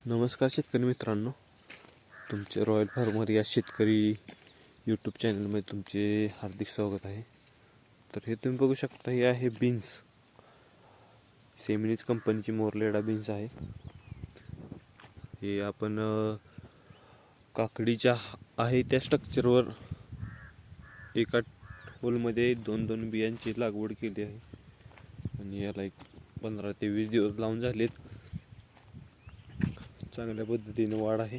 नमस्कार शेतकरी मित्रांनो, तुमचे रॉयल फार्मर या शेतकरी यूट्यूब चॅनलमध्ये तुमचे हार्दिक स्वागत आहे. तर हे तुम्ही बघू शकता, हे आहे बीन्स. सेमिनीज कंपनीची मोरलेडा बीन्स आहे. हे आपण काकडीच्या आहे त्या स्ट्रक्चरवर एका होलमध्ये दोन दोन बियांची लागवड केली आहे आणि याला एक 15 ते 20 दिवस लावून झालेत. चांगल्या पद्धतीने वाढ आहे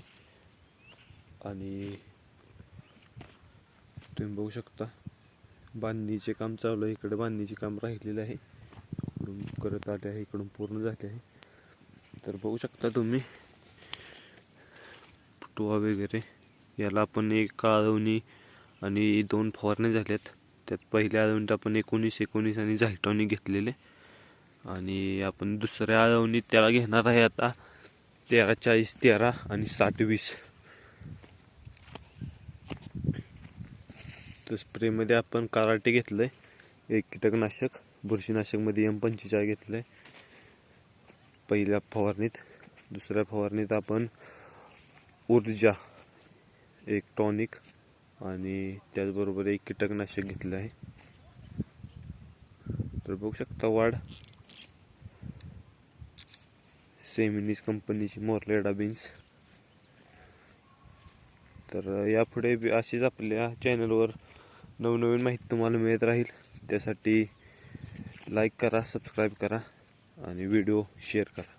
आणि तुम्ही बघू शकता बांधणीचे काम चालू आहे. इकडे बांधणीचे काम राहिलेले आहे, इकडून करत आले आहे, इकडून पूर्ण झाले आहे. तर बघू शकता तुम्ही फुटवा वगैरे. याला आपण एक आळवणी आणि 2 फवारण्या झाल्यात. त्यात पहिल्या आळवणीत आपण 19 आणि झायटॉनिक घेतलेले आणि आपण दुसऱ्या आळवणीत त्याला घेणार आहे आता 13-40-13 आणि 60-20. तर स्प्रेमध्ये आपण कराटे घेतलंय, एक कीटकनाशक बुरशीनाशकमध्ये M45 घेतलंय पहिल्या फवारणीत. दुसऱ्या फवारणीत आपण ऊर्जा एक टॉनिक आणि त्याचबरोबर एक कीटकनाशक घेतलं आहे. तर बघू शकता वाढ सेमिनीज कंपनीची मोरलेडा बीन्स. तर यापुढे अशीच आपल्या चॅनलवर नवनवीन माहिती तुम्हाला मिळत राहील. त्यासाठी लाईक करा, सबस्क्राईब करा आणि व्हिडिओ शेअर करा.